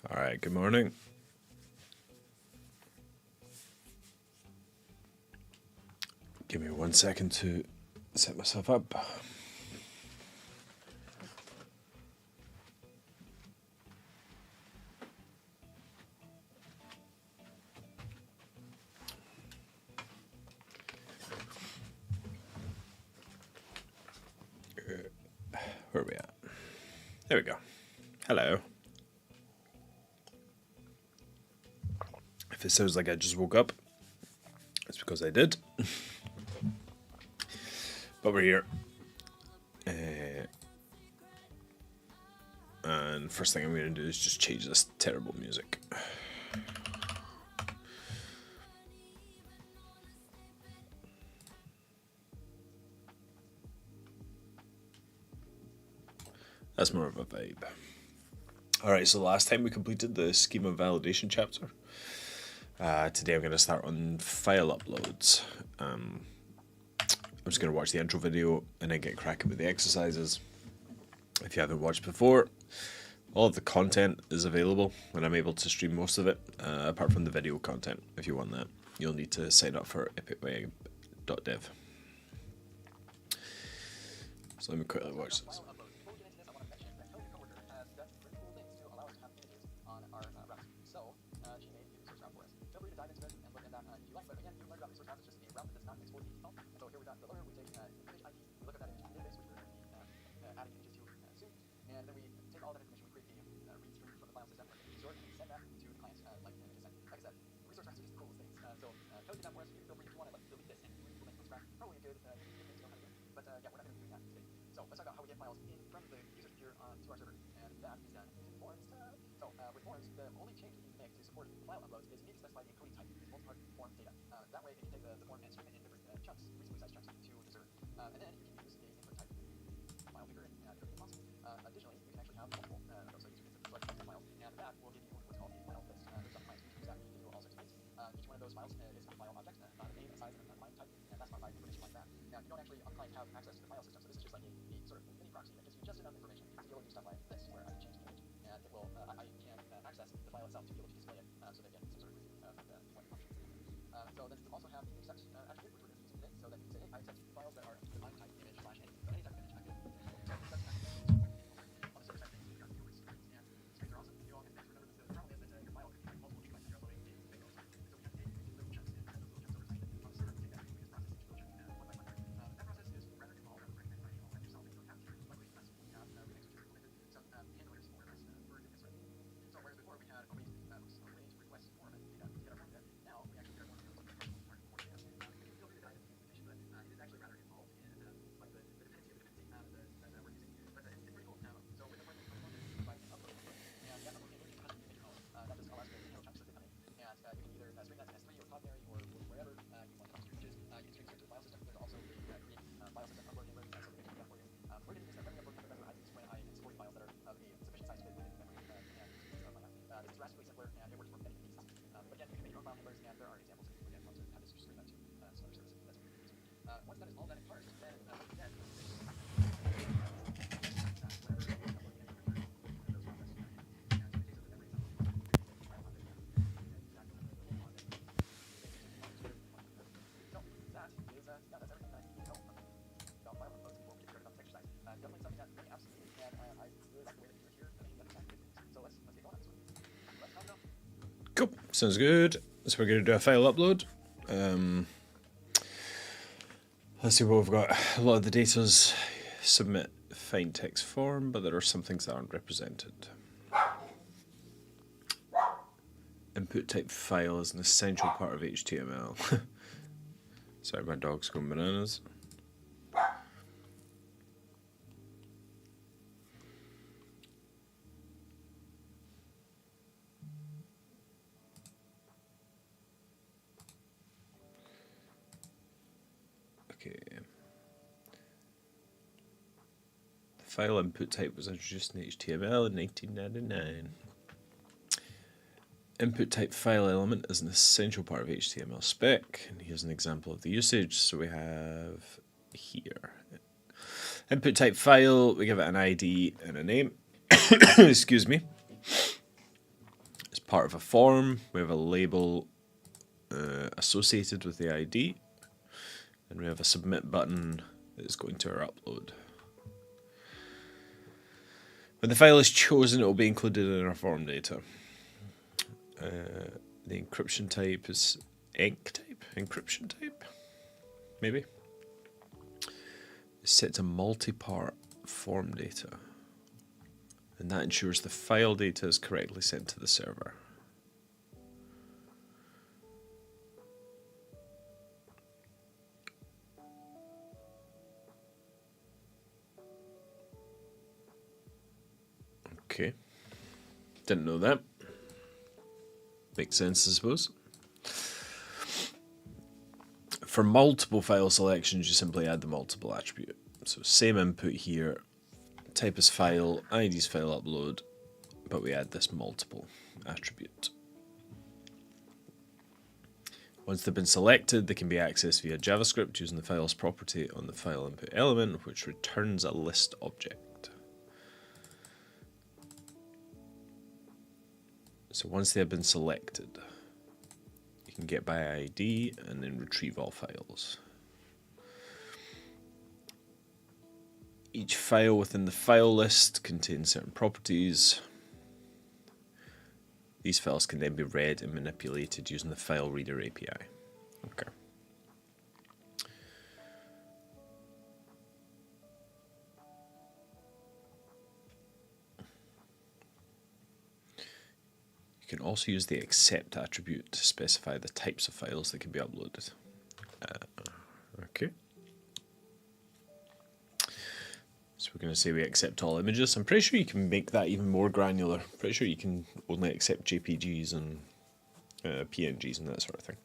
All right, good morning. Give me 1 second to set myself up. Where are we at? There we go. Hello. If it sounds like I just woke up, it's because I did. But we're here. And first thing I'm going to do is just change this terrible music. That's more of a vibe. Alright, so last time we completed the schema validation chapter. Today I'm going to start on file uploads. I'm just going to watch the intro video and then get cracking with the exercises. If you haven't watched before, all of the content is available and I'm able to stream most of it, apart from the video content. If you want that, you'll need to sign up for EpicWeb.Dev. So let me quickly watch this. Cool, sounds good. So we're going to do a file upload. Let's see what we've got. A lot of the data's submit find text form, but there are some things that aren't represented. Input type file is an essential part of HTML. Sorry, my dog's going bananas. Okay. The file input type was introduced in HTML in 1999. Input type file element is an essential part of HTML spec, and here's an example of the usage. So we have here input type file, we give it an ID and a name. Excuse me. part of a form. We have a label associated with the ID, and we have a submit button that is going to our upload. When the file is chosen, it will be included in our form data. The encryption type is encryption type, maybe. It's set to multi-part form data, and that ensures the file data is correctly sent to the server. Okay, didn't know that. Makes sense, I suppose. For multiple file selections, you simply add the multiple attribute. So same input here, type is file, ID is file upload, but we add this multiple attribute. Once they've been selected, they can be accessed via JavaScript using the files property on the file input element, which returns a list object. So once they have been selected, you can get by ID and then retrieve all files. Each file within the file list contains certain properties. These files can then be read and manipulated using the file reader API. Okay. You can also use the accept attribute to specify the types of files that can be uploaded. Okay. So we're going to say we accept all images. I'm pretty sure you can make that even more granular. Pretty sure you can only accept JPGs and PNGs and that sort of thing.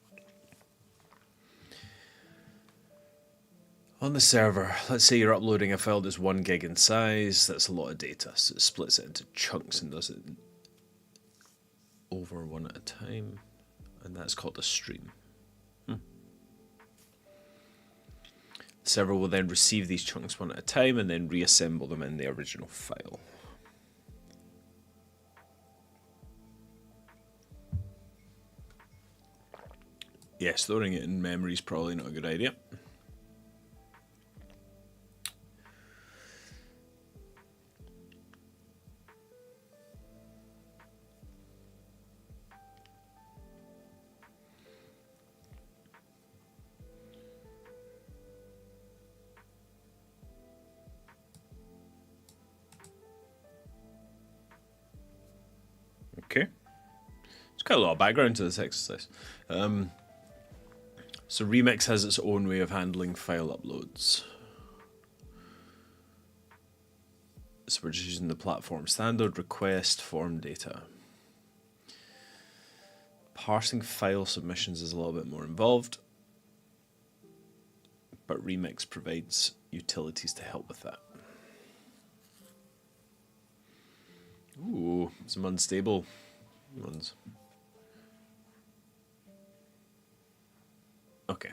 On the server, let's say you're uploading a file that's 1 gig in size. That's a lot of data, so it splits it into chunks and does it over one at a time, and that's called a stream. The server will then receive these chunks one at a time and then reassemble them in the original file. Yeah, storing it in memory is probably not a good idea. Okay, it's quite a lot of background to this exercise. So Remix has its own way of handling file uploads. So we're just using the platform standard request form data. Parsing file submissions is a little bit more involved, but Remix provides utilities to help with that. Ooh, some unstable ones. Okay.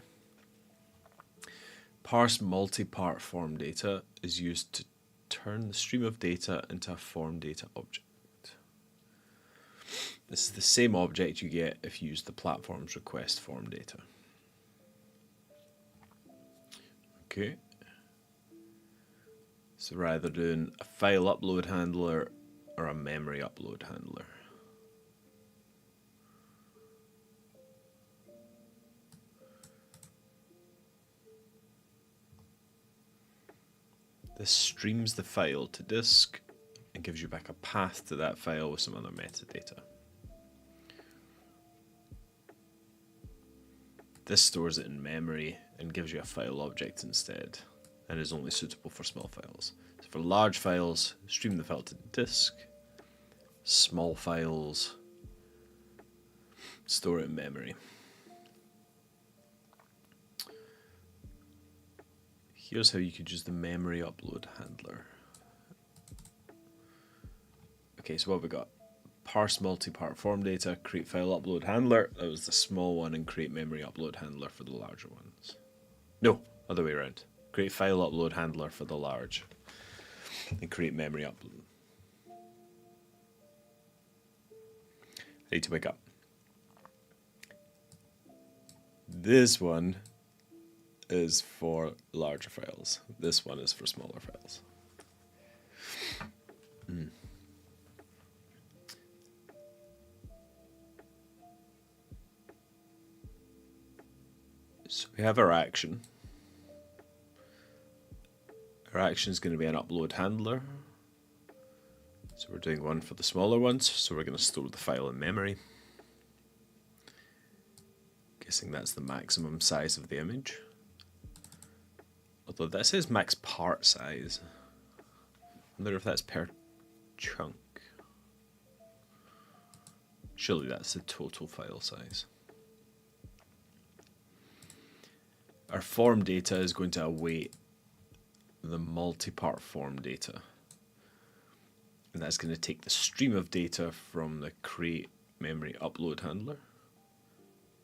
Parse multi-part form data is used to turn the stream of data into a form data object. This is the same object you get if you use the platform's request form data. Okay. So we're either doing a file upload handler or a memory upload handler. This streams the file to disk and gives you back a path to that file with some other metadata. This stores it in memory and gives you a file object instead, and is only suitable for small files. So for large files, stream the file to the disk. Small files, store it in memory. Here's how you could use the memory upload handler. Okay, so what have we got? Parse multi-part form data, create file upload handler. That was the small one, and create memory upload handler for the larger ones. No, other way around. Create file upload handler for the large, and create memory upload. need to wake up. This one is for larger files. This one is for smaller files. So we have our action. Our action is going to be an upload handler. So we're doing one for the smaller ones. So we're going to store the file in memory. Guessing that's the maximum size of the image. Although that says max part size. I wonder if that's per chunk. Surely that's the total file size. Our form data is going to await the multi-part form data. And that's going to take the stream of data from the create memory upload handler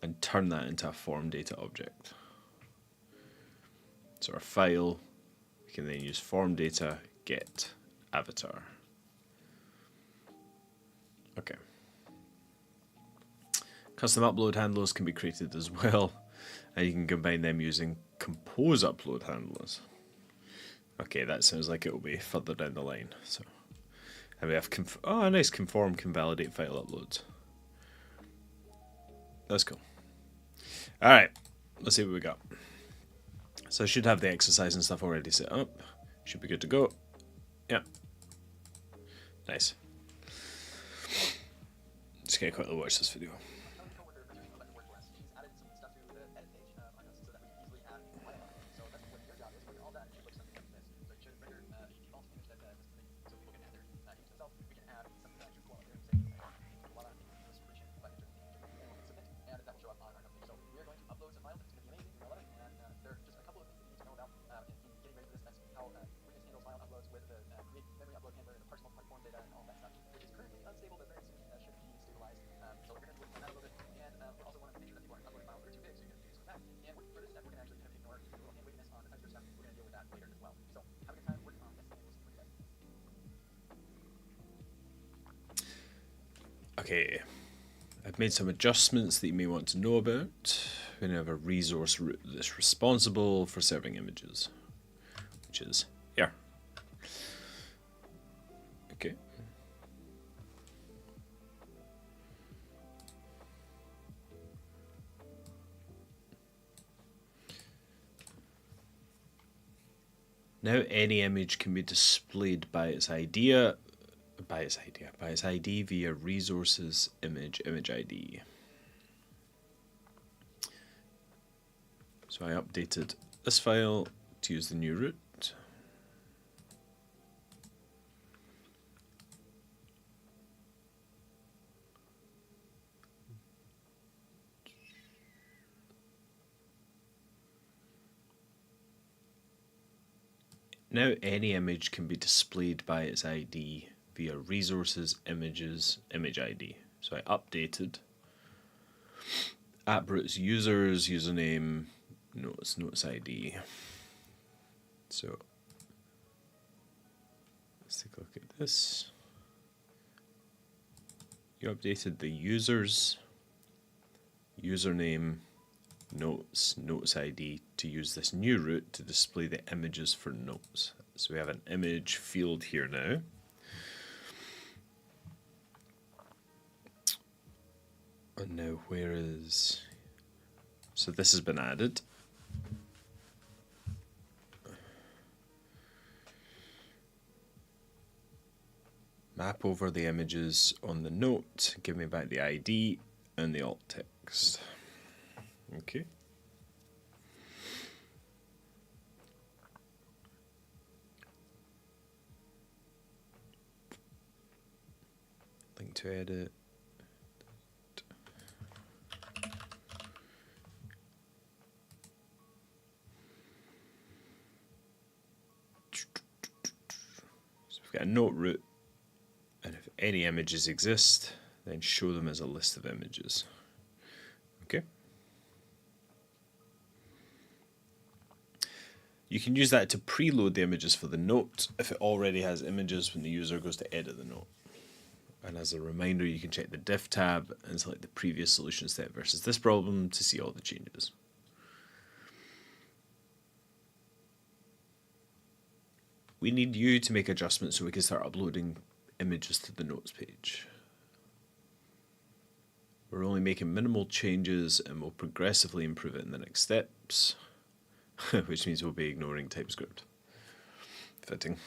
and turn that into a form data object. So our file, we can then use form data get avatar. Okay. Custom upload handlers can be created as well, and you can combine them using compose upload handlers. Okay, that sounds like it will be further down the line. So, and we have nice conform can validate file uploads. That's cool. All right, let's see what we got. So I should have the exercise and stuff already set up. Should be good to go. Yeah. Nice. Just gonna quickly watch this video. Okay, I've made some adjustments that you may want to know about. We're going to have a resource route that's responsible for serving images, which is here. Okay. Now any image can be displayed by its ID via resources image ID. So I updated this file to use the new route. Now any image can be displayed by its ID via resources images image ID. So I updated AppRoots users username notes ID. So let's take a look at this. You updated the users username notes ID to use this new route to display the images for notes. So we have an image field here now. And now where is... So this has been added. Map over the images on the note, give me back the ID and the alt text. Okay. Link to edit. So we've got a note route, and if any images exist, then show them as a list of images. Okay. You can use that to preload the images for the note if it already has images when the user goes to edit the note. And as a reminder, you can check the diff tab and select the previous solution step versus this problem to see all the changes. We need you to make adjustments so we can start uploading images to the notes page. We're only making minimal changes and we'll progressively improve it in the next steps, which means we'll be ignoring TypeScript. Fitting.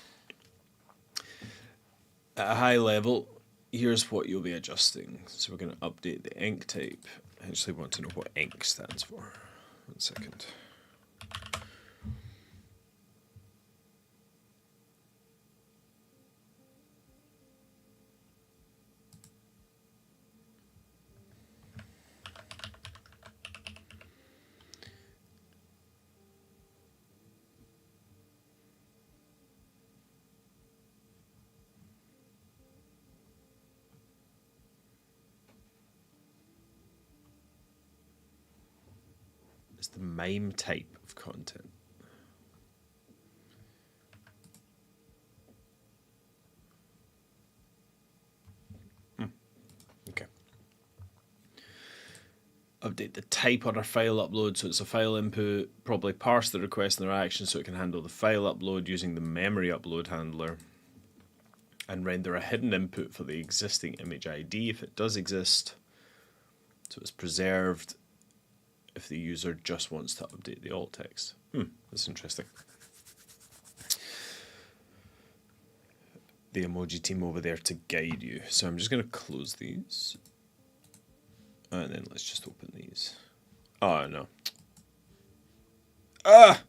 At a high level, here's what you'll be adjusting. So we're going to update the enc type. I actually want to know what enc stands for. 1 second. It's the MIME type of content. Okay. Update the type on our file upload, so it's a file input. Probably parse the request and the reaction so it can handle the file upload using the memory upload handler. And render a hidden input for the existing image ID if it does exist. So it's preserved if the user just wants to update the alt text. That's interesting. The emoji team over there to guide you. So I'm just going to close these. And then let's just open these. Oh, no. Ah!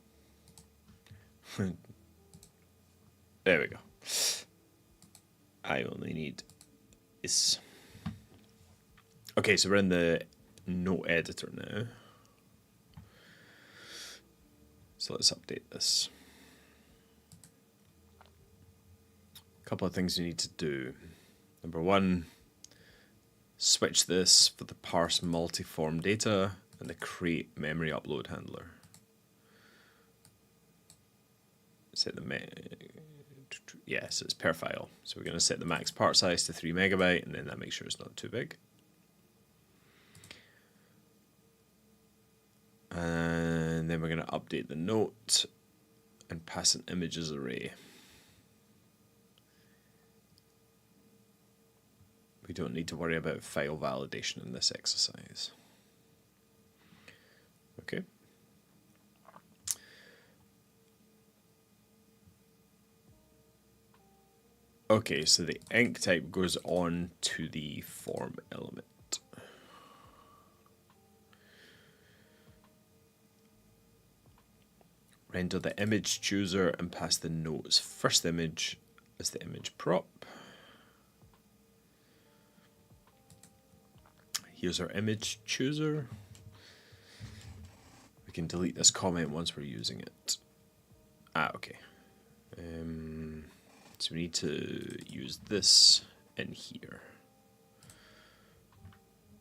There we go. I only need this. Okay, so we're in the note editor now. So let's update this. A couple of things you need to do. Number one, switch this for the parse multi-form data and the create memory upload handler. Set the so it's per file. So we're going to set the max part size to 3 megabyte, and then that makes sure it's not too big. And then we're going to update the note and pass an images array. We don't need to worry about file validation in this exercise. Okay. Okay, so the enc type goes on to the form element. Render the image chooser and pass the note's first image as the image prop. Here's our image chooser. We can delete this comment once we're using it. Okay. So we need to use this in here.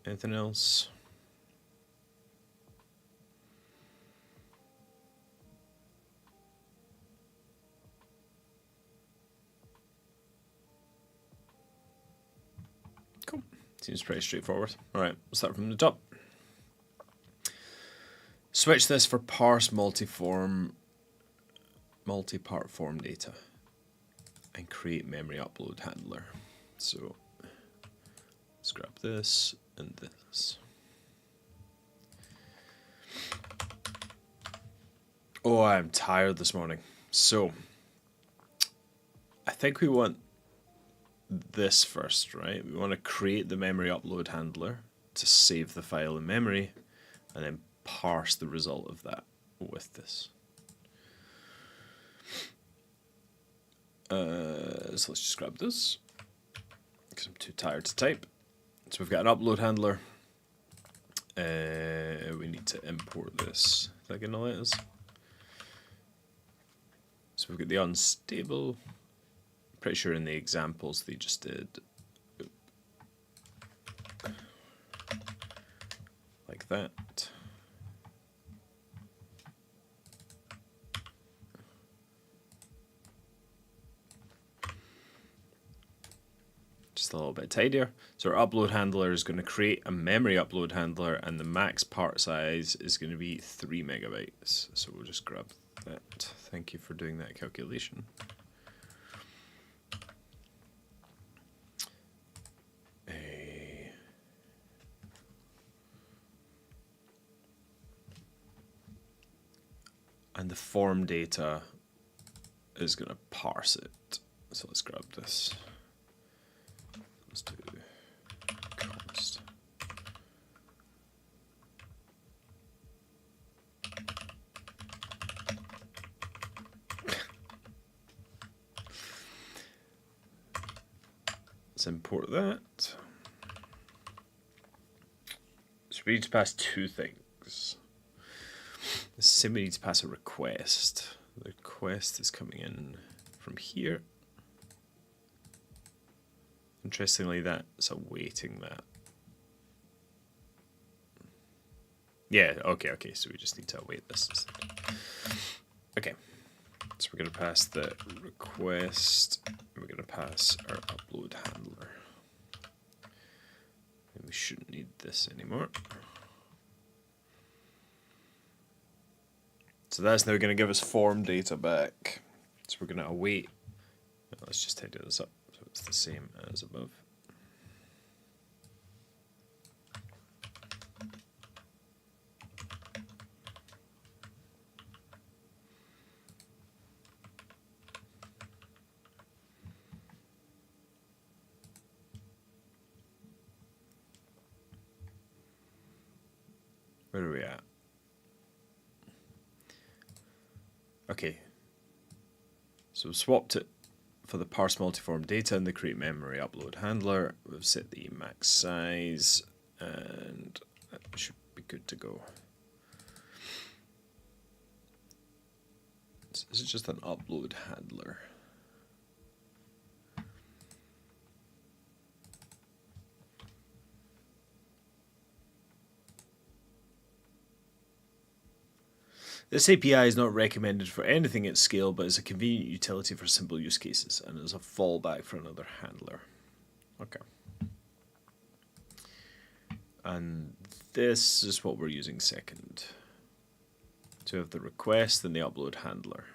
Anything else? Cool. Seems pretty straightforward. All right, we'll start from the top. Switch this for parse multi-part form data and create memory upload handler. So let's grab this and this. Oh, I'm tired this morning. So I think we want this first, right? We want to create the memory upload handler to save the file in memory and then parse the result of that with this. So let's just grab this because I'm too tired to type. So we've got an upload handler. We need to import this. Is that going to let us? So we've got the unstable. Pretty sure in the examples they just did like that. just a little bit tidier. So our upload handler is going to create a memory upload handler, and the max part size is going to be 3 megabytes. So we'll just grab that. Thank you for doing that calculation. And the form data is going to parse it. So let's grab this. Let's do const. Let's import that. So we need to pass two things. The sim needs to pass a request. The request is coming in from here. Interestingly, that's awaiting that. Yeah, okay, so we just need to await this instead. Okay, so we're going to pass the request, we're going to pass our upload handler. And we shouldn't need this anymore. So that's now going to give us form data back. So we're going to await. Let's just tidy this up so it's the same as above. Where are we at? Okay, so we've swapped it for the parse multiform data and the create memory upload handler. We've set the max size, and that should be good to go. This is just an upload handler. This API is not recommended for anything at scale, but is a convenient utility for simple use cases, and is a fallback for another handler. Okay. And this is what we're using second. So we have the request and the upload handler.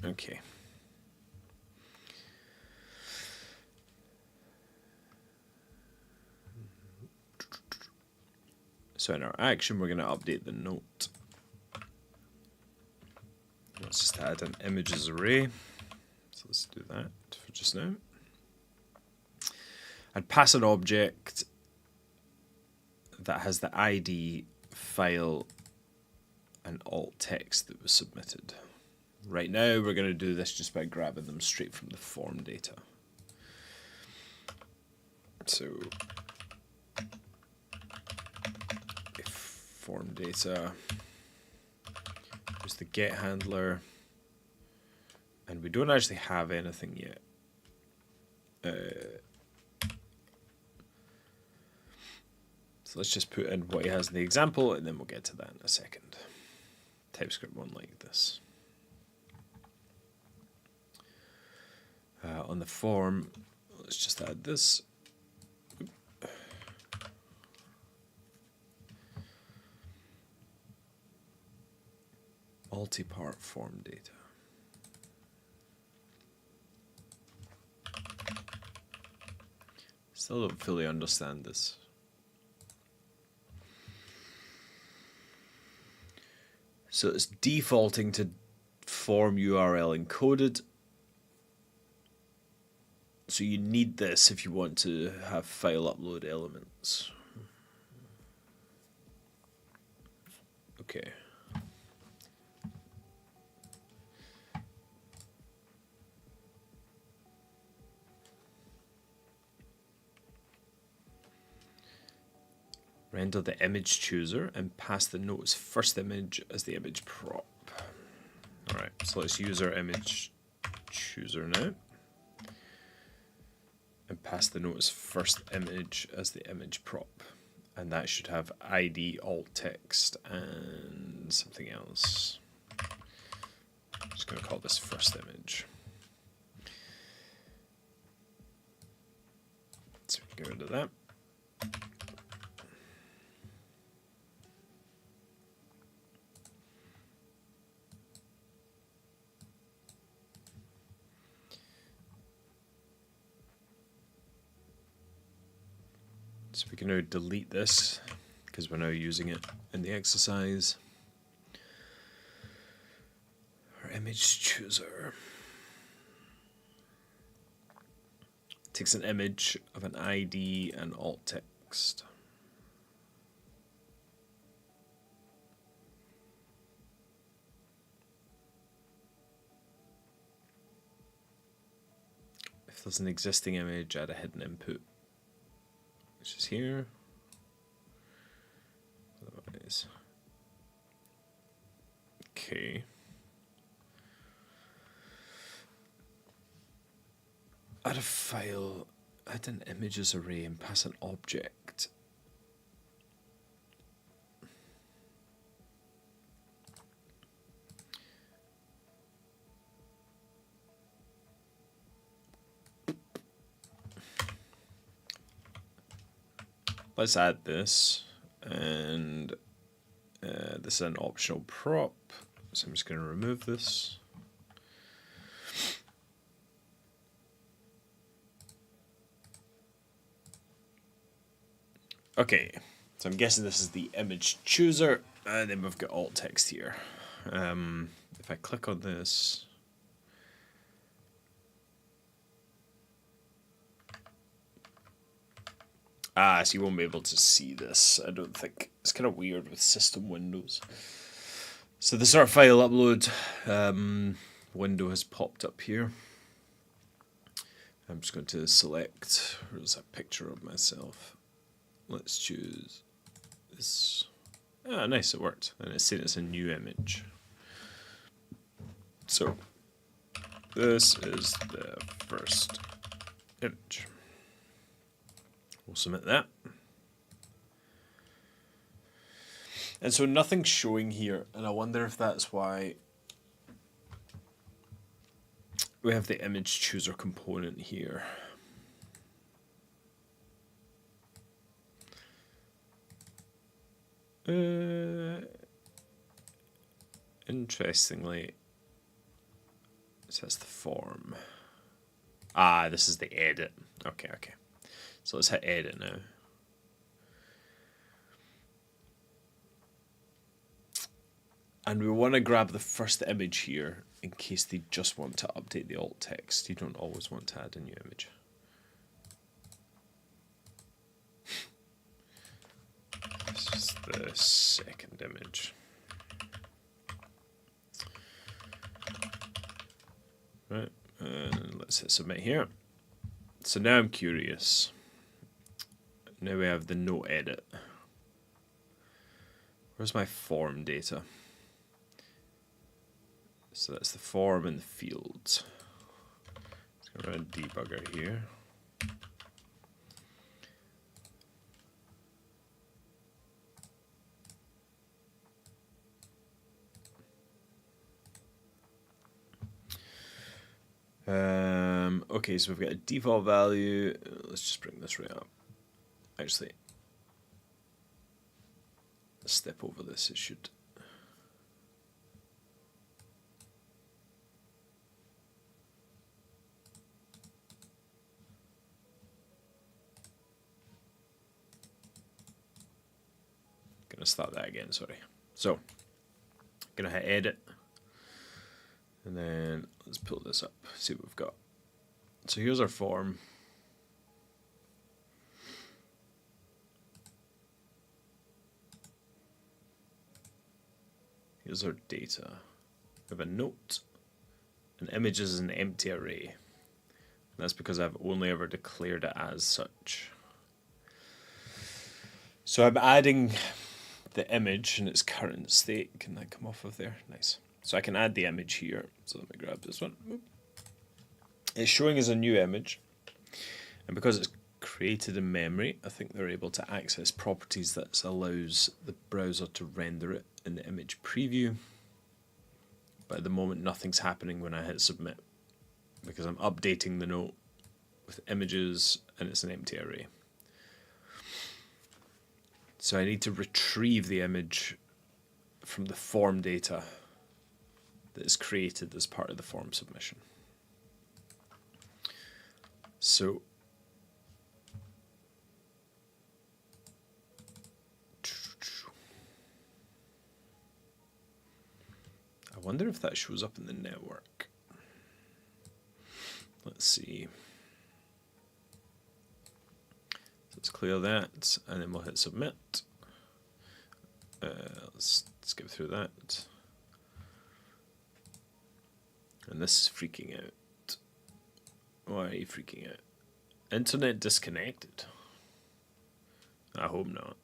Okay. So in our action, we're going to update the note. Let's just add an images array. So let's do that for just now. And pass an object that has the ID, file, and alt text that was submitted. Right now, we're going to do this just by grabbing them straight from the form data. So form data, there's the get handler, and we don't actually have anything yet. So let's just put in what he has in the example, and then we'll get to that in a second. TypeScript one like this. On the form, let's just add this. Multi-part form data. Still don't fully understand this. So it's defaulting to form URL encoded. So you need this if you want to have file upload elements. Okay. Render the image chooser and pass the note's first image as the image prop. Alright, so let's use our image chooser now. And pass the note's first image as the image prop. And that should have ID, alt text, and something else. I'm just going to call this first image. Get rid of that. So we can now delete this because we're now using it in the exercise. Our image chooser takes an image of an ID and alt text. If there's an existing image, add a hidden input, which is here. Otherwise, okay. Add a file, add an images array and pass an object. Let's add this, and this is an optional prop, so I'm just going to remove this. Okay, so I'm guessing this is the image chooser, and then we've got alt text here. If I click on this, so you won't be able to see this, I don't think. It's kind of weird with system windows. So the sort of file upload window has popped up here. I'm just going to select, there's a picture of myself. Let's choose this. Ah, nice, it worked. And it's saying it's a new image. So this is the first image. We'll submit that. And so nothing's showing here, and I wonder if that's why we have the image chooser component here. Interestingly, it says the form. Ah, this is the edit. Okay. So let's hit edit now. And we want to grab the first image here in case they just want to update the alt text. You don't always want to add a new image. This is the second image. Right, and let's hit submit here. So now I'm curious. Now we have the no edit. Where's my form data? So that's the form and the fields. Let's go run a debugger here. Okay, so we've got a default value. Let's just bring this right up. Actually, step over this. It should. Gonna start that again. Sorry. So, gonna hit edit, and then let's pull this up. See what we've got. So here's our form. Here's our data. We have a note. An image is an empty array. And that's because I've only ever declared it as such. So I'm adding the image in its current state. Can that come off of there? Nice. So I can add the image here. So let me grab this one. It's showing as a new image. And because it's created in memory, I think they're able to access properties that allows the browser to render it in the image preview. But at the moment, nothing's happening when I hit submit because I'm updating the note with images and it's an empty array. So I need to retrieve the image from the form data that is created as part of the form submission. So I wonder if that shows up in the network. Let's see. So let's clear that, and then we'll hit submit. Let's skip through that. And this is freaking out. Why are you freaking out? Internet disconnected. I hope not.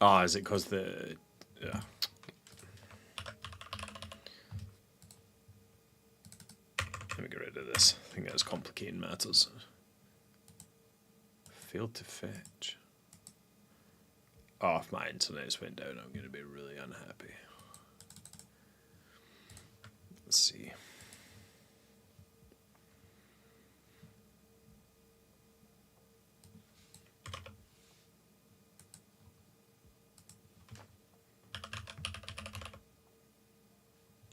Ah, is it because the... Yeah. Let me get rid of this. I think that's complicating matters. Failed to fetch. Oh, if my internet's went down, I'm going to be really unhappy. Let's see.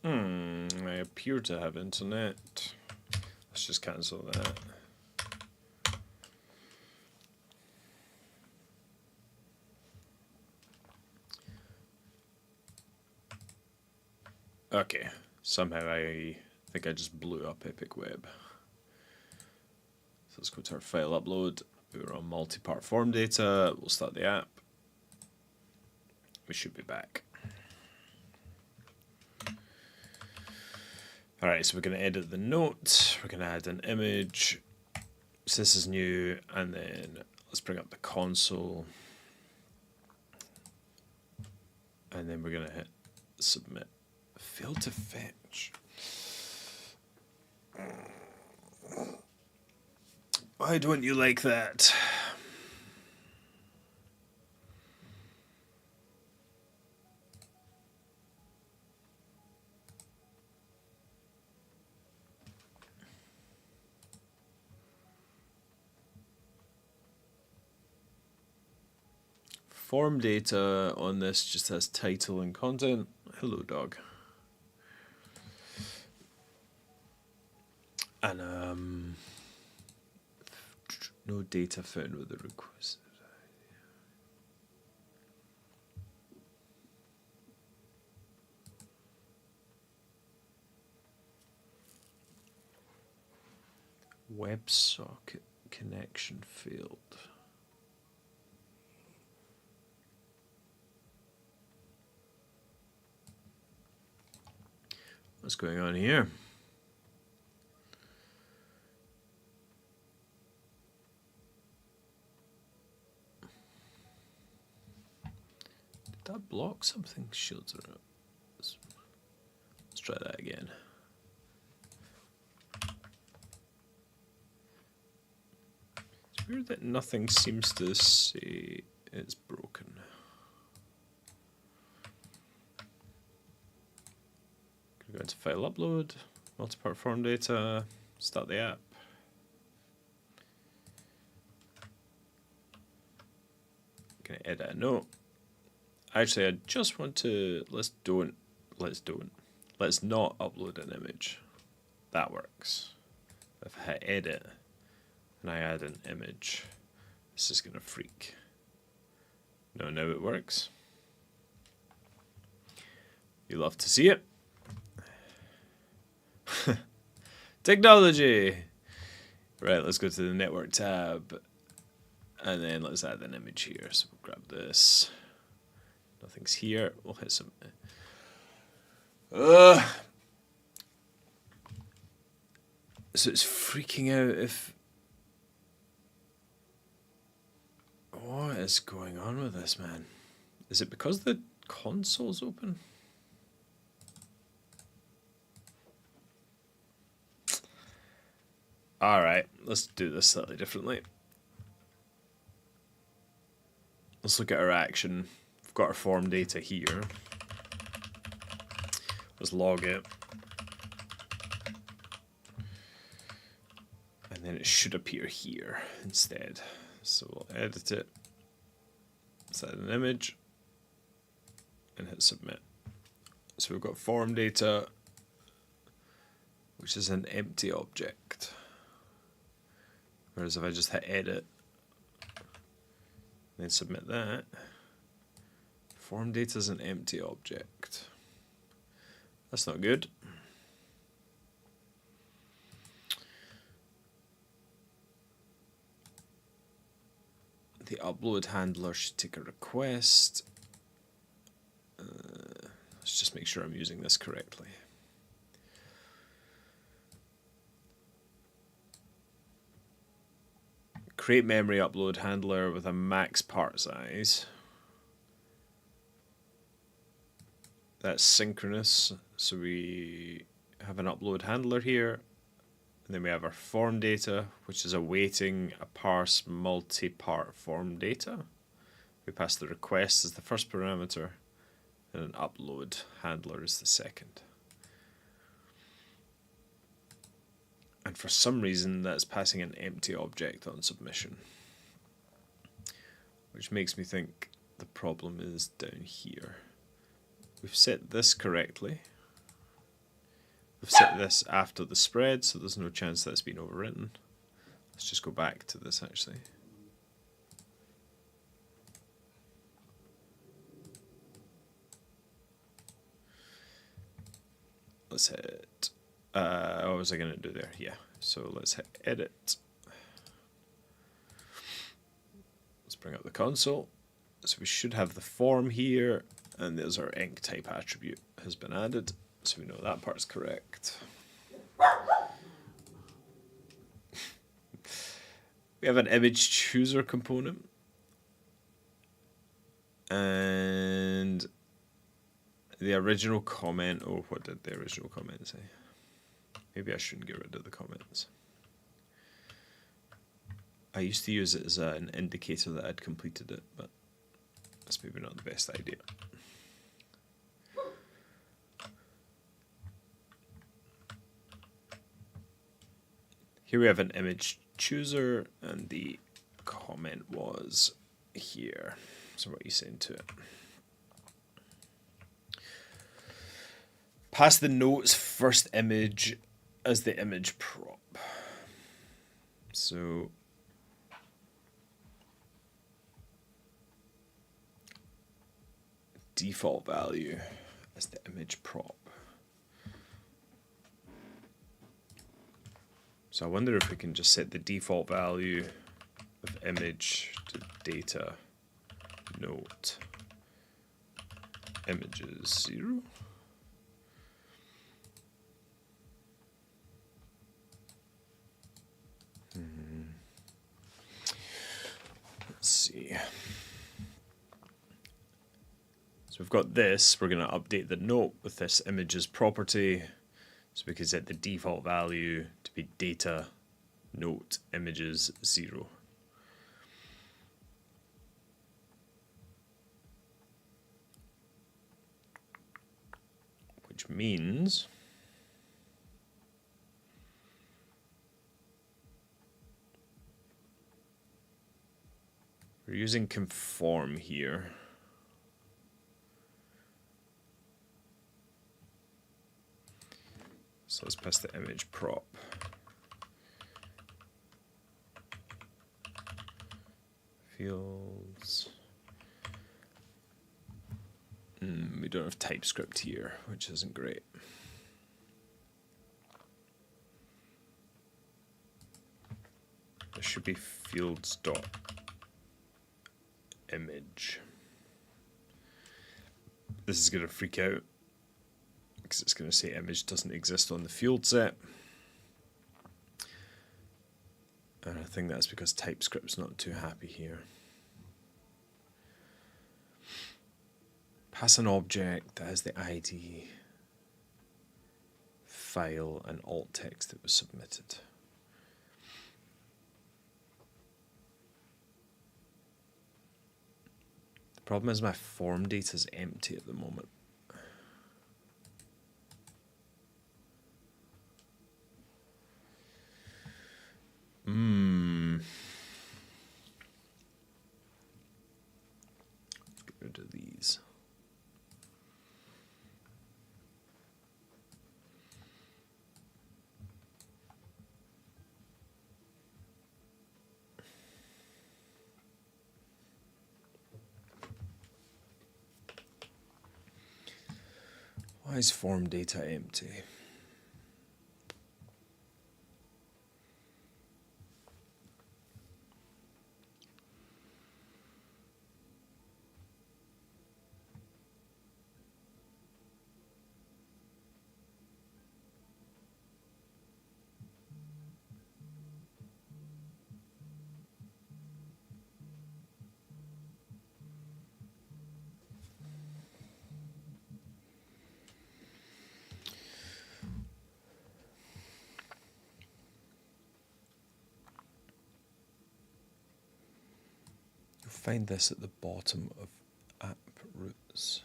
I appear to have internet. Let's just cancel that. Okay, somehow I think I just blew up EpicWeb. So let's go to our file upload. We're on multi-part form data. We'll start the app. We should be back. Alright, so we're going to edit the note. We're going to add an image. So this is new. And then let's bring up the console. And then we're going to hit submit. Failed to fetch. Why don't you like that? Form data on this just has title and content. Hello, dog. And no data found with the request. WebSocket connection failed. What's going on here? Did that block something? Shields are up. Let's try that again. It's weird that nothing seems to say it's broken. Go into file upload, multi-part form data, start the app. Gonna edit a note. Actually, I just want to let's not upload an image. That works. If I hit edit and I add an image, this is gonna freak. No, now it works. You love to see it. Technology. Right, let's go to the network tab. And then let's add an image here. So we'll grab this. Nothing's here. We'll hit some. So it's freaking out if. What is going on with this, man? Is it because the console's open? Alright, let's do this slightly differently. Let's look at our action. We've got our form data here. Let's log it. then it should appear here instead. So we'll edit it, set an image, and hit submit. So we've got form data, which is an empty object. Whereas if I just hit edit, then submit that, form data is an empty object. That's not good. The upload handler should take a request. Let's just make sure I'm using this correctly. Create memory upload handler with a max part size. That's synchronous, so we have an upload handler here, and then we have our form data, which is awaiting a parse multi-part form data. We pass the request as the first parameter, and an upload handler is the second. And for some reason, that's passing an empty object on submission, which makes me think the problem is down here. We've set this correctly. We've set this after the spread, so there's no chance that's been overwritten. Let's just go back to this actually. Let's hit, what was I going to do there? Yeah, so let's hit edit. Let's bring up the console. So we should have the form here, and there's our ink type attribute has been added, so we know that part's correct. We have an image chooser component, and the original comment, oh, what did the original comment say? Maybe I shouldn't get rid of the comments. I used to use it as an indicator that I'd completed it, but that's maybe not the best idea. Here we have an image chooser, and the comment was here. So what are you saying to it? Pass the note's first image as the image prop. So default value as the image prop. So I wonder if we can just set the default value of image to data note images 0. Let's see. So we've got this. We're going to update the note with this images property. So we can set the default value to be data note images 0. Which means we're using conform here. So let's pass the image prop. Fields. We don't have TypeScript here, which isn't great. There should be fields.image. This is going to freak out, because it's going to say image doesn't exist on the field set. And I think that's because TypeScript's not too happy here. Pass an object that has the ID, file, and alt text that was submitted. The problem is my form data is empty at the moment. Get rid of these. Why is form data empty? Find this at the bottom of app roots.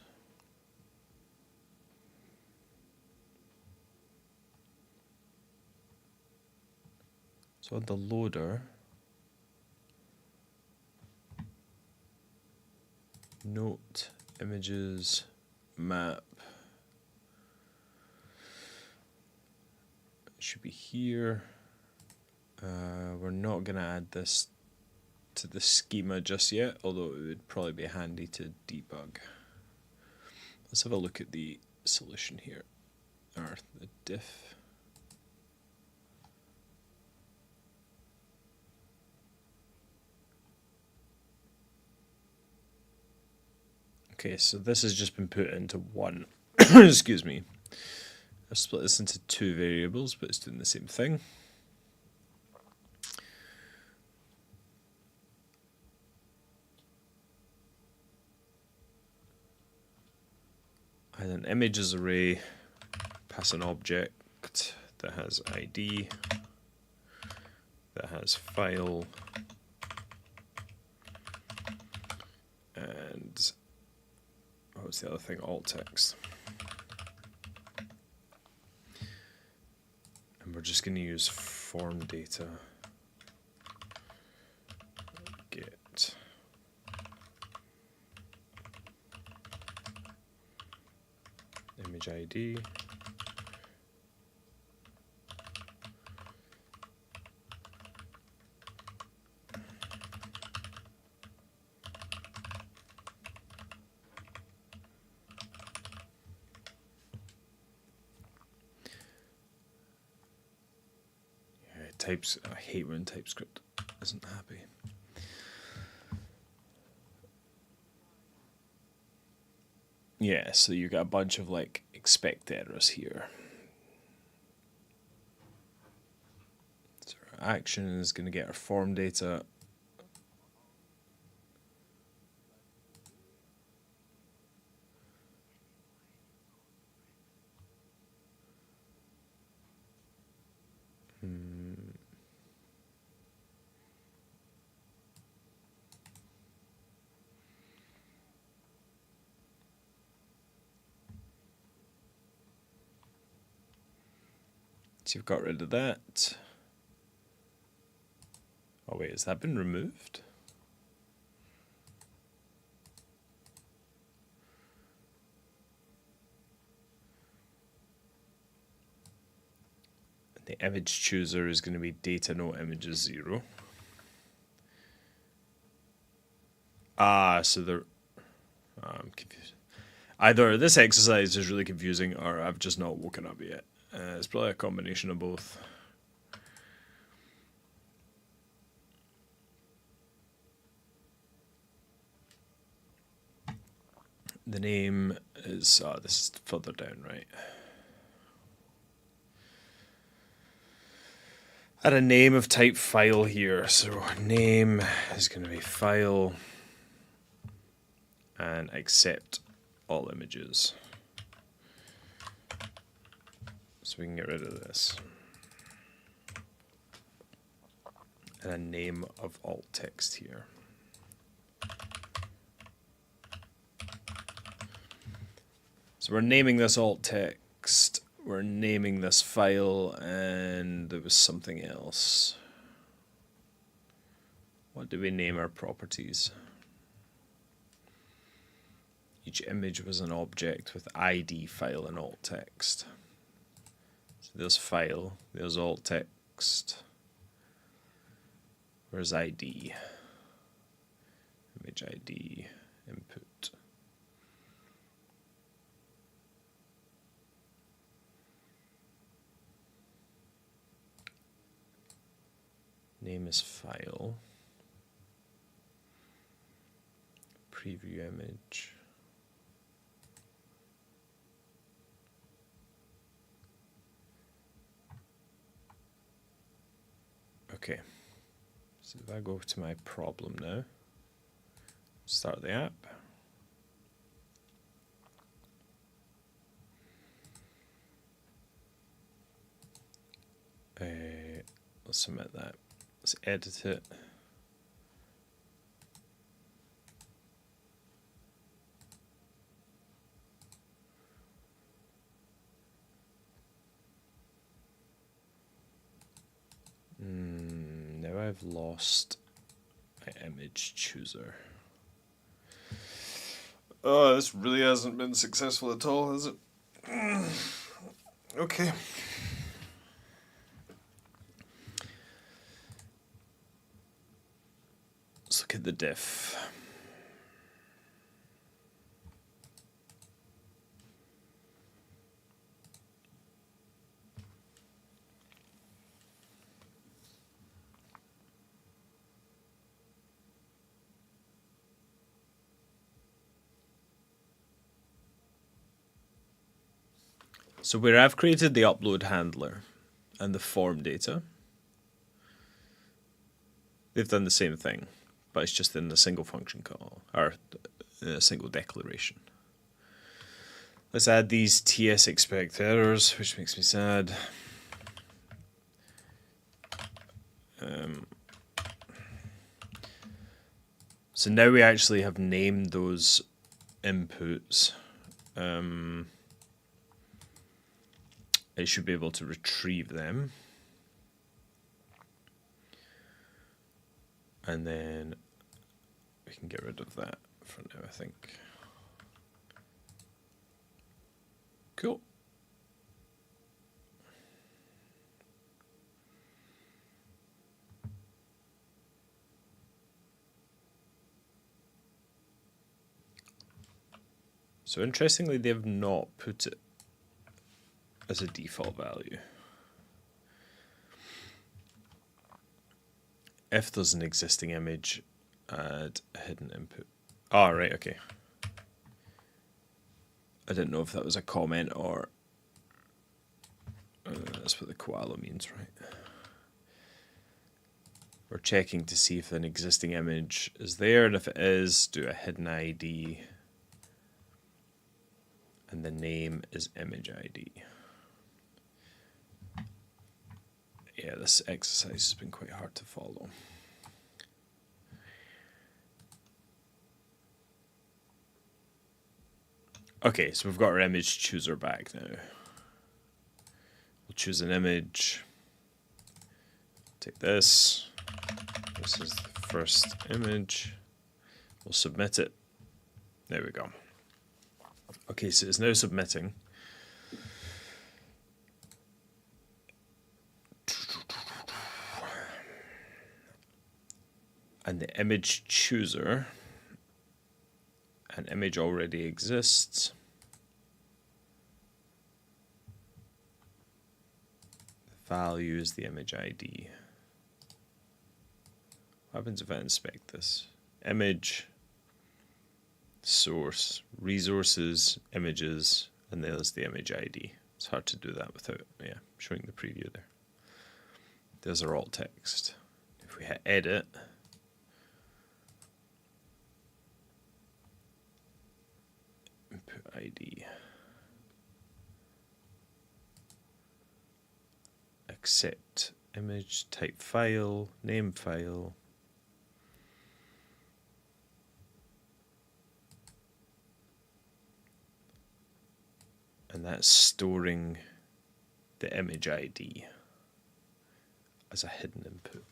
So on the loader, note, images, map. It should be here. We're not going to add this to the schema just yet, although it would probably be handy to debug. Let's have a look at the solution here, or the diff. Okay, so this has just been put into one. Excuse me. I've split this into two variables, but it's doing the same thing. Add an images array, pass an object that has ID, that has file, and what was the other thing? Alt text. And we're just going to use form data get image ID. I hate when TypeScript isn't happy. Yeah, so you got a bunch of like expect errors here. So our action is going to get our form data. So you've got rid of that. Oh wait, has that been removed? The image chooser is going to be data no images 0. So they're I'm confused. Either this exercise is really confusing or I've just not woken up yet. It's probably a combination of both. The name is, this is further down, right? Add a name of type file here. So name is going to be file and accept all images. So we can get rid of this. And a name of alt text here. So we're naming this alt text, we're naming this file, and there was something else. What do we name our properties? Each image was an object with ID, file, and alt text. So there's file, there's alt text. Where's ID? Image ID, input. Name is file. Preview image. Okay, so if I go to my problem now, start the app. Let's submit that. Let's edit it. Now I've lost my image chooser. Oh, this really hasn't been successful at all, has it? Okay. Let's look at the diff. So where I've created the upload handler and the form data, they've done the same thing, but it's just in a single function call, or a single declaration. Let's add these TS expect errors, which makes me sad. So now we actually have named those inputs. It should be able to retrieve them. And then we can get rid of that for now, I think. Cool. So interestingly, they've not put it as a default value. If there's an existing image, add a hidden input. Oh, right, okay. I didn't know if that was a comment or that's what the koala means, right? We're checking to see if an existing image is there, and if it is, do a hidden ID. And the name is image ID. Yeah, this exercise has been quite hard to follow. Okay, so we've got our image chooser back now. We'll choose an image. Take this. This is the first image. We'll submit it. There we go. Okay, so it's now submitting. And the image chooser, an image already exists. The value is the image ID. What happens if I inspect this? Image, source, resources, images, and there's the image ID. It's hard to do that without showing the preview there. There's our alt text. If we hit edit, input ID, accept image, type file, name file, and that's storing the image ID as a hidden input.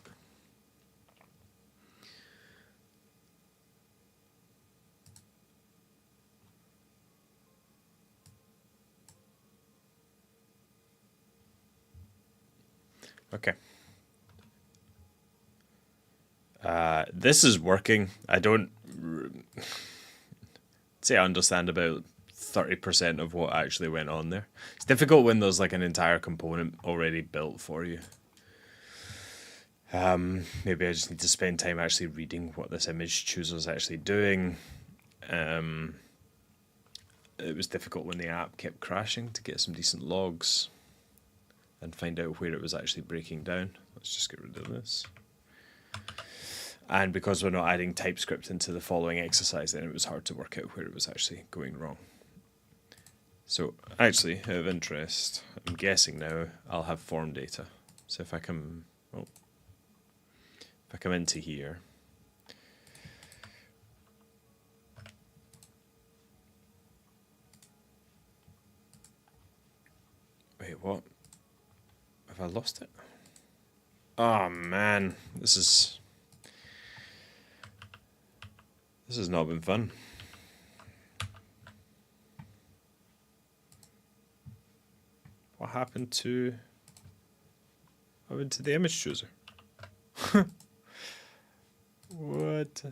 Okay. This is working. I don't say I understand about 30% of what actually went on there. It's difficult when there's like an entire component already built for you. Maybe I just need to spend time actually reading what this image chooser is actually doing. It was difficult when the app kept crashing to get some decent logs and find out where it was actually breaking down. Let's just get rid of this. And because we're not adding TypeScript into the following exercise, then it was hard to work out where it was actually going wrong. So actually, out of interest, I'm guessing now I'll have form data. So if I come, if I come into here, wait, what? Have I lost it? Oh man, this has not been fun. What happened to the image chooser? What?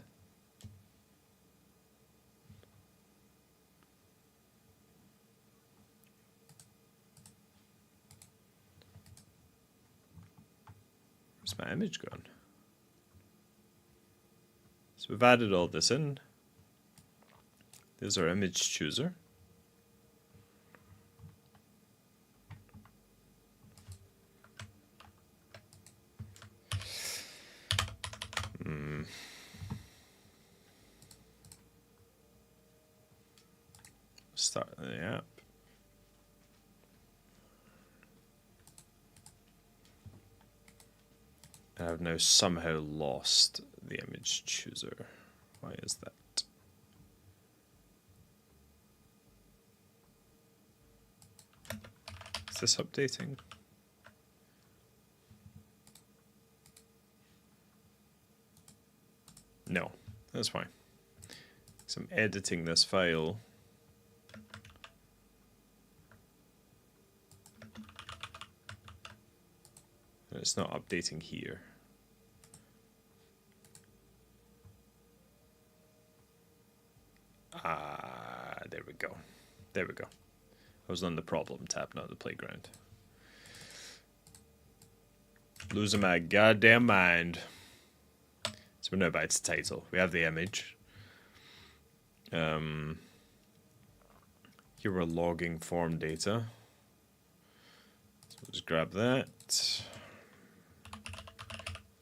Where's my image gone? So we've added all this in. There's our image chooser. Start the app. And I've now somehow lost the image chooser. Why is that? Is this updating? No, that's fine. So I'm editing this file. And it's not updating here. There we go. There we go. I was on the problem tab, not the playground. Losing my goddamn mind. So we're now back to title. We have the image. Here we're logging form data. So we'll just grab that.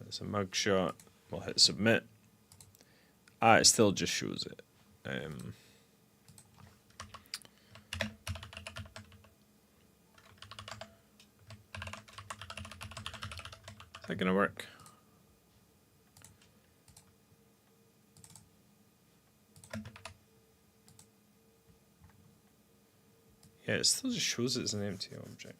That's a mugshot. We'll hit submit. It still just shows it. Is that gonna work? Yeah, it still just shows it as an empty object.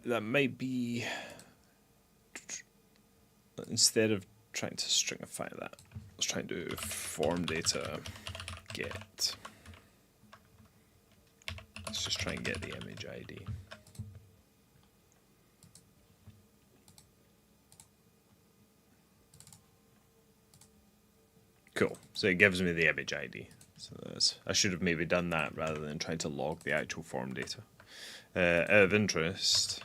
That might be, instead of trying to stringify that, let's try and do form data get. Let's just try and get the image ID. Cool. So it gives me the image ID. So I should have maybe done that rather than trying to log the actual form data. Out of interest,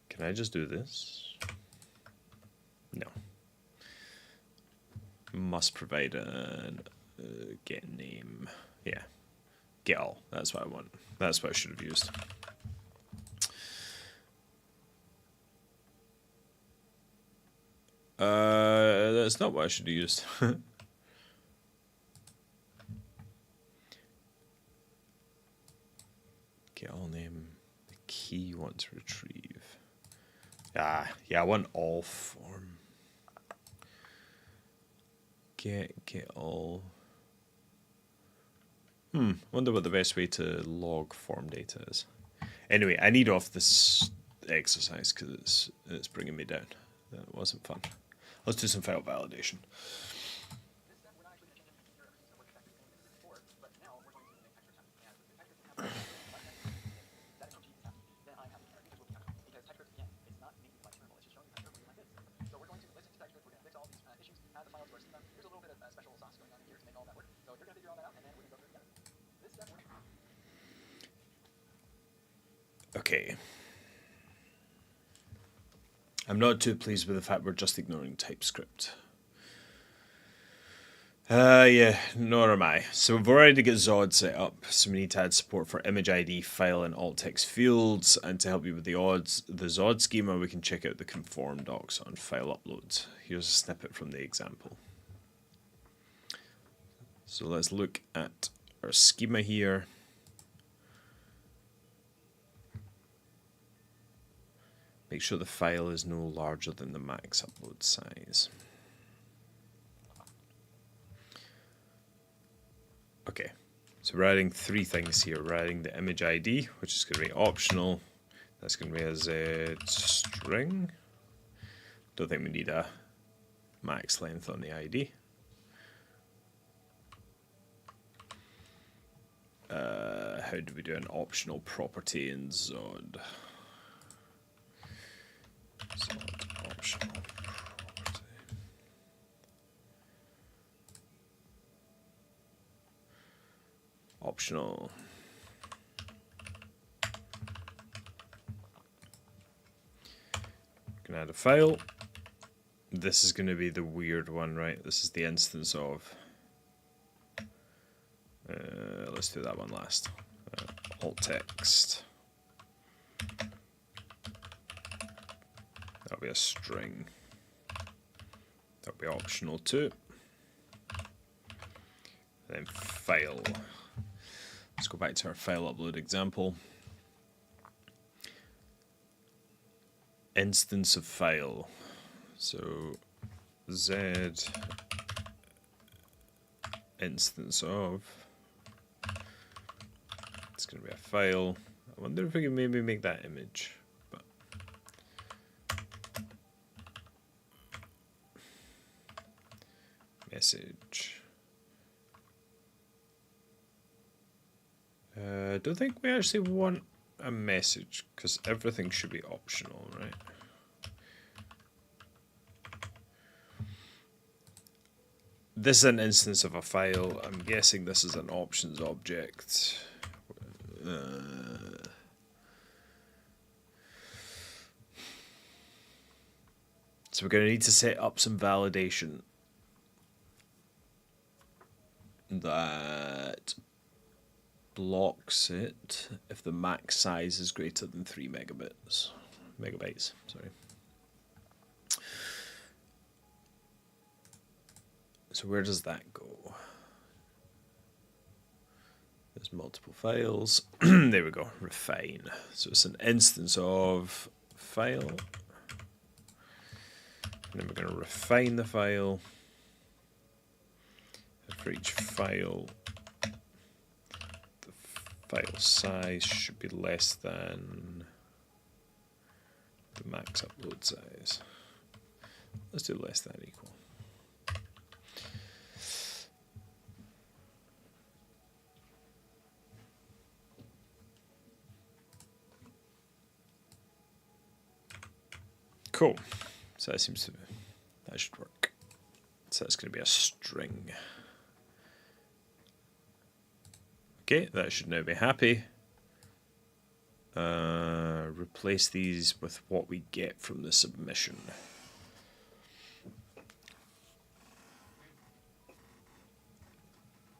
can I just do this? No. Must provide a get name. Yeah. Get all. That's what I want. That's what I should have used. That's not what I should have used. Get all name. The key you want to retrieve. Yeah, I want all form. Get all. Wonder what the best way to log form data is. Anyway, I need off this exercise because it's bringing me down. That wasn't fun. Let's do some file validation. Okay. I'm not too pleased with the fact we're just ignoring TypeScript. Yeah, nor am I. So we've already got Zod set up, so we need to add support for image ID, file, and alt text fields. And to help you with the Zod schema, we can check out the conform docs on file uploads. Here's a snippet from the example. So let's look at our schema here. Make sure the file is no larger than the max upload size. Okay, so we're adding three things here. We're adding the image ID, which is going to be optional. That's going to be a Z string. Don't think we need a max length on the ID. How do we do an optional property in Zod? Zod optional property. Optional. Can add a file. This is going to be the weird one, right? This is the instance of. Let's do that one last. Alt text. That'll be a string. That'll be optional too. And then file. Let's go back to our file upload example. Instance of file. So Z instance of. It's going to be a file. I wonder if we can maybe make that image. But message. I don't think we actually want a message because everything should be optional, right? This is an instance of a file. I'm guessing this is an options object. So we're going to need to set up some validation that blocks it if the max size is greater than 3 megabytes. Sorry. So where does that go? There's multiple files. There we go. Refine. So it's an instance of file. And then we're going to refine the file. And for each file, the file size should be less than the max upload size. Let's do less than equal. Cool. So that seems to be, that should work. So that's going to be a string. Okay, that should now be happy. Replace these with what we get from the submission.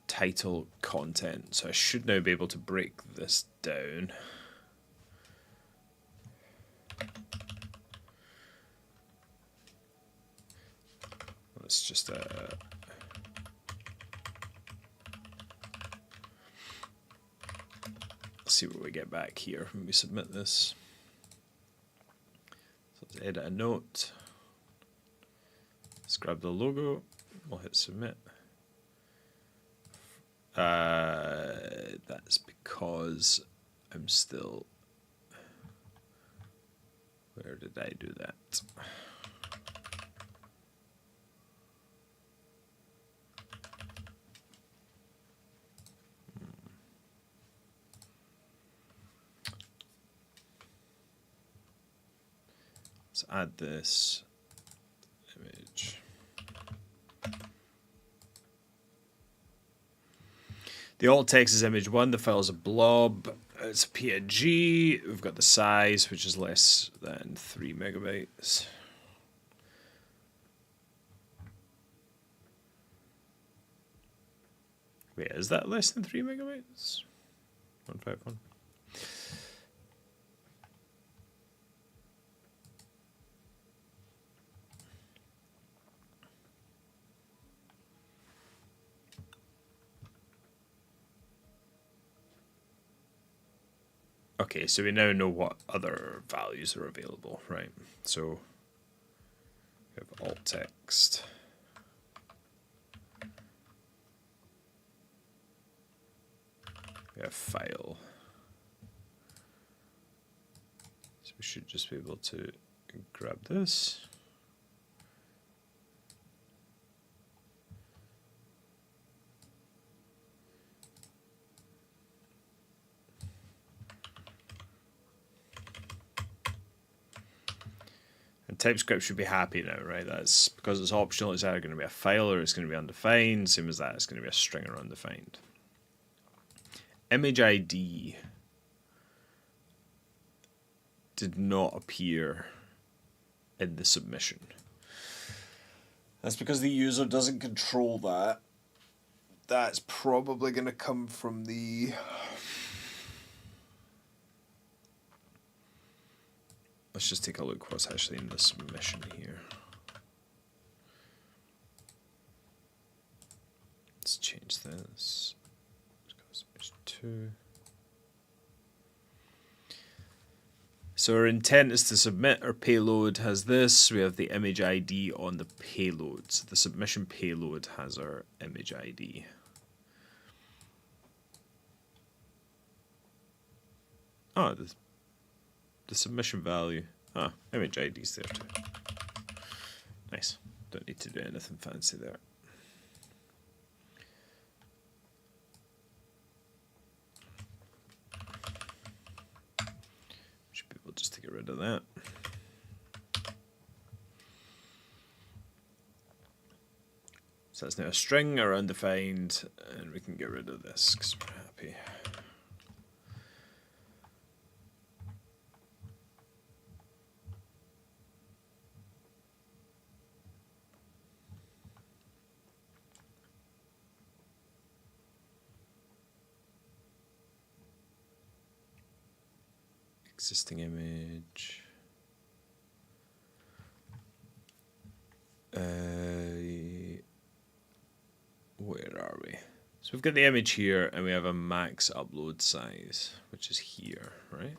Title, content. So I should now be able to break this down. Let's just see what we get back here when we submit this. So let's edit a note. Let's grab the logo. We'll hit submit. That's because I'm still. Where did I do that? Let's add this image. The alt text is image 1, the file is a blob, it's a PNG, we've got the size, which is less than 3 megabytes. Wait, is that less than 3 megabytes? 151. Okay, so we now know what other values are available, right? So we have alt text. We have file. So we should just be able to grab this. And TypeScript should be happy now, right? That's because it's optional. It's either going to be a file or it's going to be undefined. Same as that, it's going to be a string or undefined. Image ID did not appear in the submission. That's because the user doesn't control that. That's probably going to come from the... Let's just take a look what's actually in the submission here. Let's change this. Let's go to 2. So our intent is to submit. Our payload has this. We have the image ID on the payload. So the submission payload has our image ID. Oh, the submission value. Ah, image ID is there too. Nice. Don't need to do anything fancy there. Should be able just to get rid of that. So that's now a string or undefined, and we can get rid of this because we're happy. Existing image. Where are we? So we've got the image here, and we have a max upload size, which is here, right?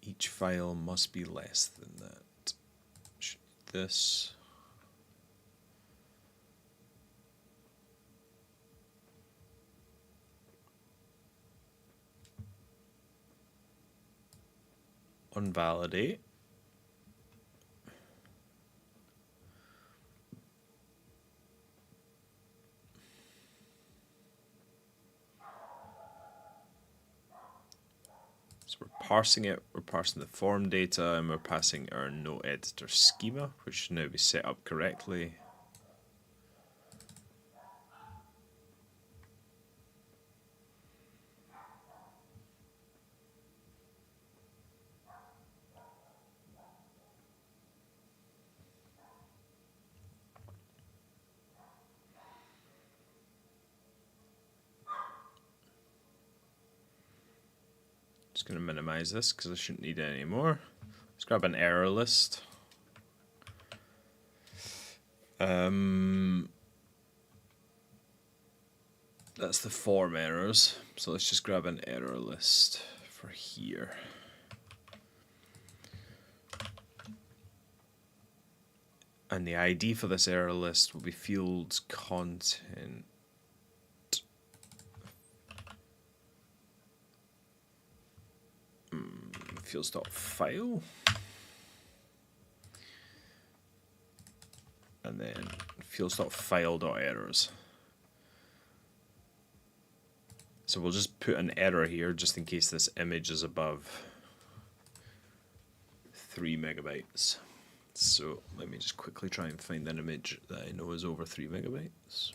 Each file must be less than that. This. Unvalidate. So we're parsing it, we're parsing the form data, and we're passing our no editor schema, which should now be set up correctly. Just going to minimize this because I shouldn't need it anymore. Let's grab an error list. That's the form errors. So let's just grab an error list for here. And the ID for this error list will be field content. Fields.file. And then fields.file.errors. So we'll just put an error here just in case this image is above 3 megabytes. So let me just quickly try and find an image that I know is over 3 megabytes.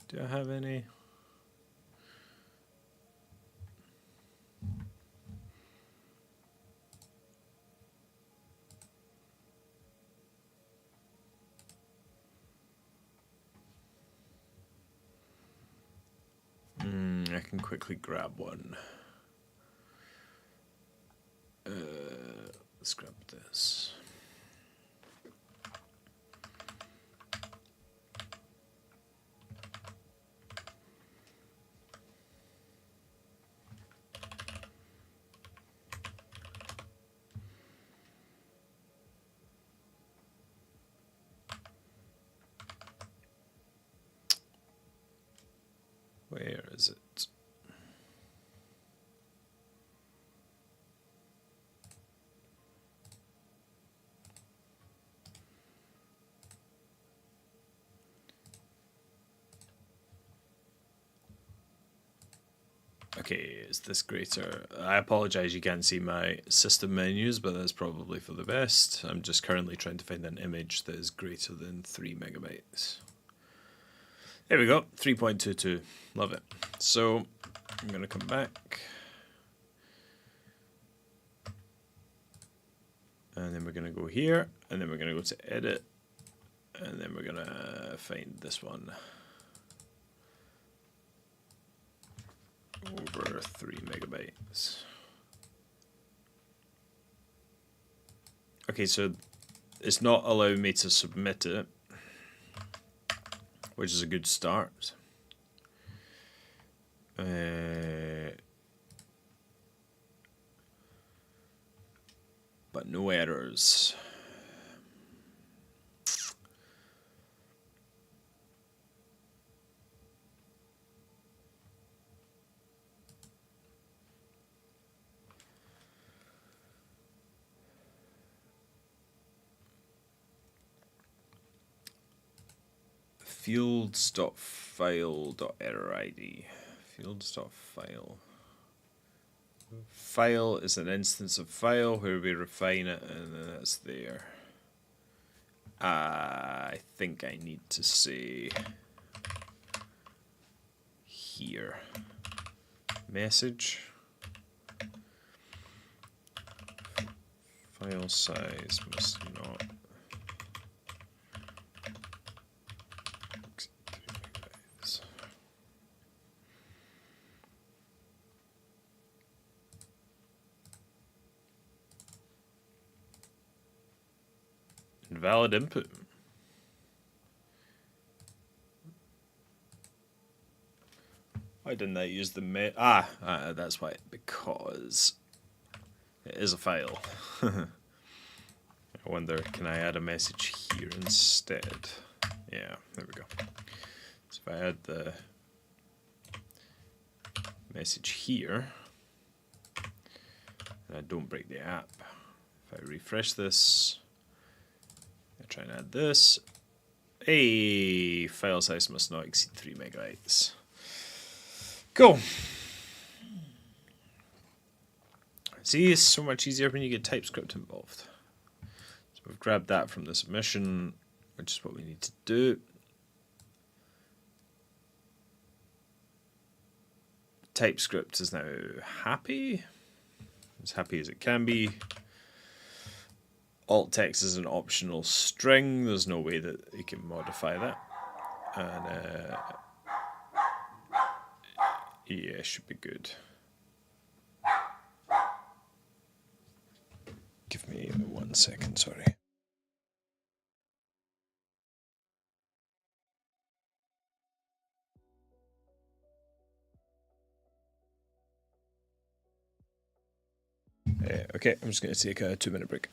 Do I have any? I can quickly grab one. Let's grab this. Where is it? Okay, is this greater? I apologize, you can't see my system menus, but that's probably for the best. I'm just currently trying to find an image that is greater than 3 megabytes. There we go, 3.22. Love it. So I'm going to come back. And then we're going to go here. And then we're going to go to edit. And then we're going to find this one. Over 3 megabytes. Okay, so it's not allowing me to submit it, which is a good start. But no errors. Fields.file.error ID. Fields.file. File is an instance of file where we refine it, and then it's there. I think I need to say here. Message. File size must not exceed 3 megabytes. Invalid input. Why didn't I use the that's why, because it is a file. I wonder, can I add a message here instead? Yeah, there we go. So if I add the message here, and I don't break the app, if I refresh this, I try and add this, hey, file size must not exceed 3 megabytes. Cool. See, it's so much easier when you get TypeScript involved. So we've grabbed that from the submission, which is what we need to do. TypeScript is now happy, as happy as it can be. Alt text is an optional string. There's no way that you can modify that. And yeah, should be good. Give me 1 second, sorry. Okay, I'm just going to take a 2-minute break.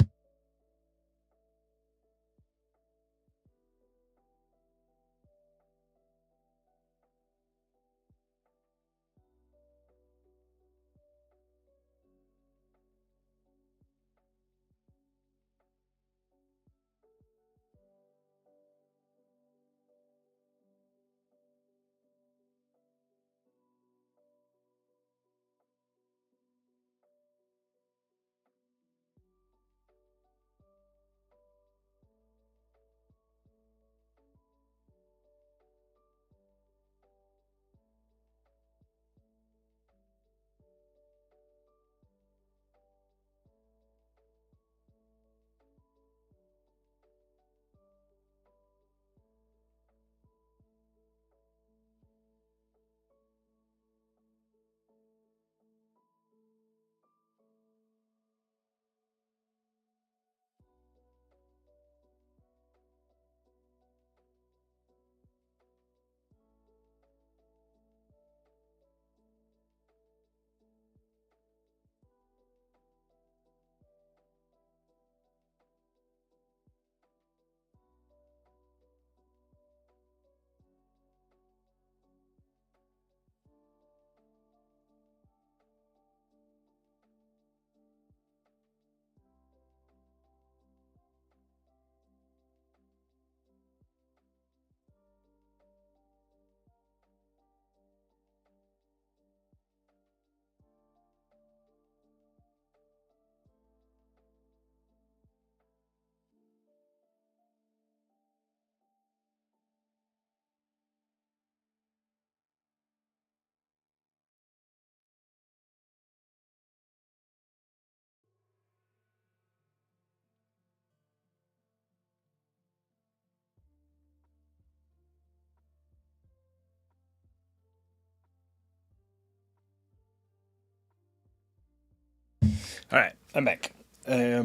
Alright, I'm back. How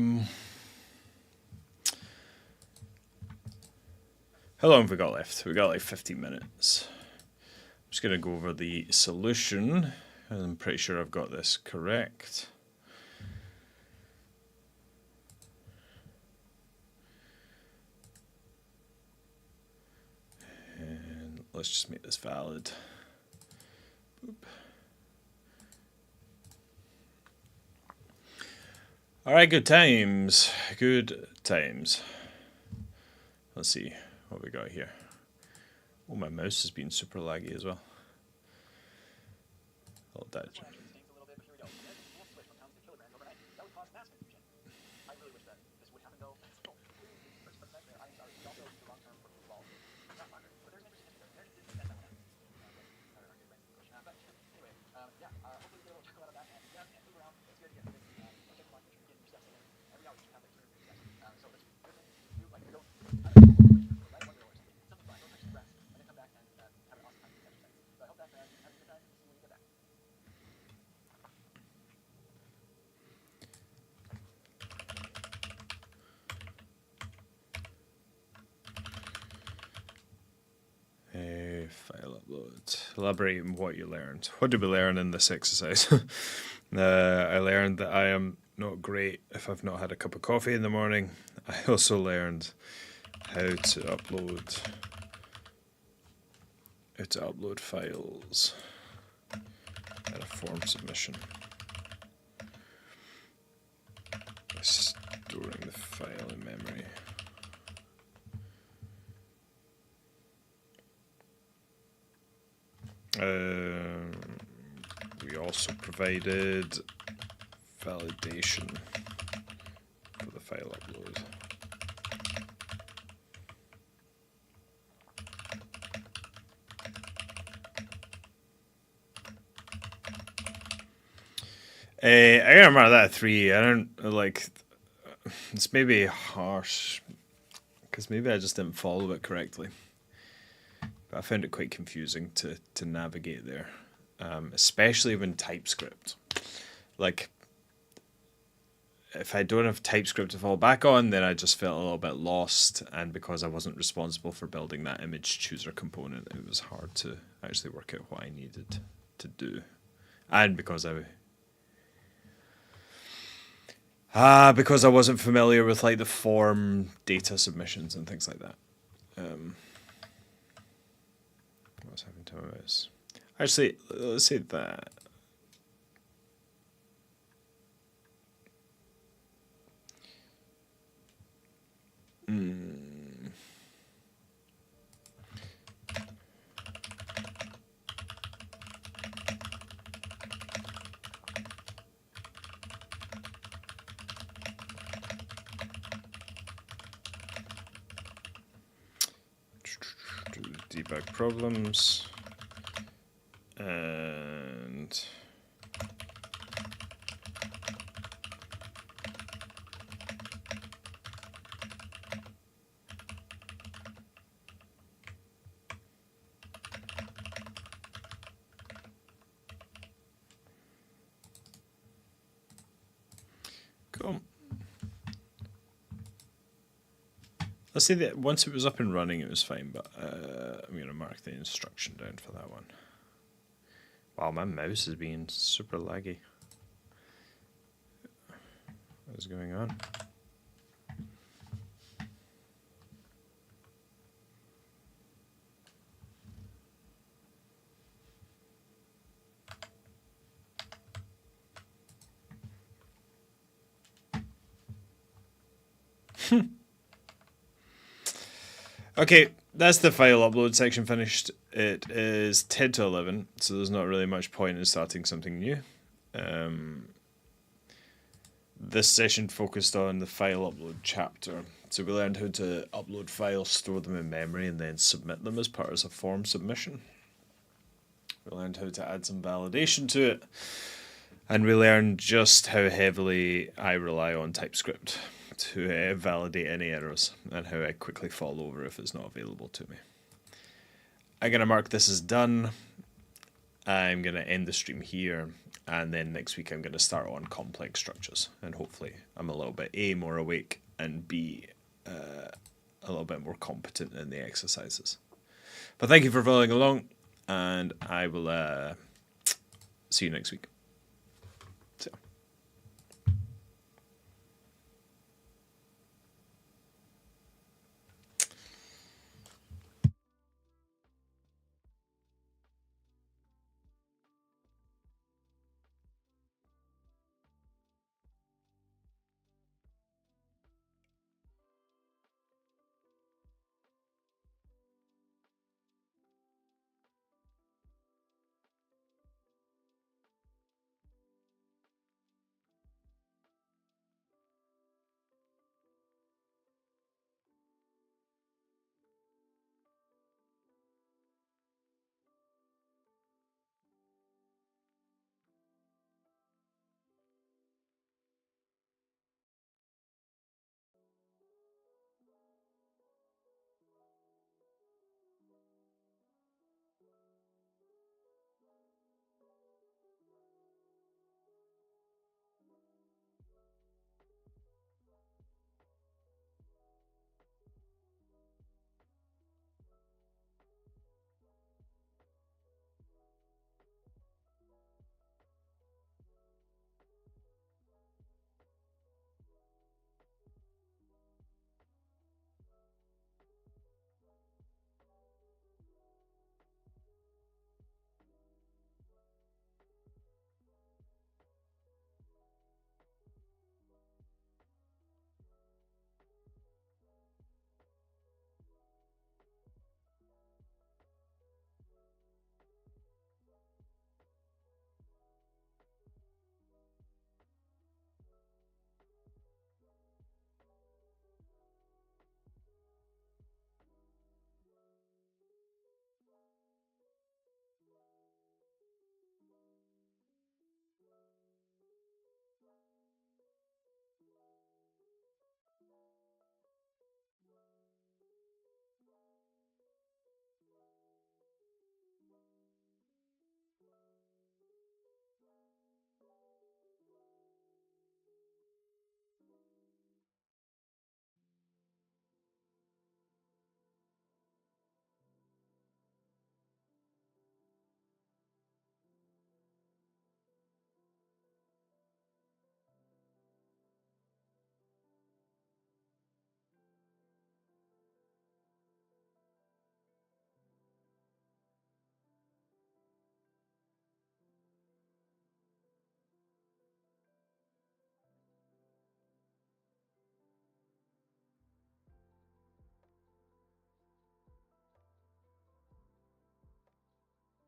long have we got left? We got like 15 minutes. I'm just going to go over the solution. I'm pretty sure I've got this correct. And let's just make this valid. Boop. All right, good times. Good times. Let's see what we got here. Oh, my mouse has been super laggy as well. Hold that. File upload. Elaborate on what you learned. What did we learn in this exercise? I learned that I am not great if I've not had a cup of coffee in the morning. I also learned how to upload files at a form submission by storing the file in memory. We also provided validation for the file upload. I gotta mark that 3. I don't like. It's maybe harsh because maybe I just didn't follow it correctly. But I found it quite confusing to navigate there, especially when TypeScript. Like, if I don't have TypeScript to fall back on, then I just felt a little bit lost. And because I wasn't responsible for building that image chooser component, it was hard to actually work out what I needed to do. And because I wasn't familiar with like the form data submissions and things like that. What's happened to my mouse? Actually, let's say that. Debug problems and cool. Let's say that once it was up and running, it was fine, but I'm going to mark the instruction down for that one. Wow, my mouse is being super laggy. What is going on? Okay, that's the file upload section finished. It is 10 to 11, so there's not really much point in starting something new. This session focused on the file upload chapter. So we learned how to upload files, store them in memory, and then submit them as part of a form submission. We learned how to add some validation to it. And we learned just how heavily I rely on TypeScript to validate any errors and how I quickly fall over if it's not available to me. I'm going to mark this as done, I'm going to end the stream here, and then next week I'm going to start on complex structures, and hopefully I'm a little bit A, more awake, and B, a little bit more competent in the exercises. But thank you for following along, and I will see you next week.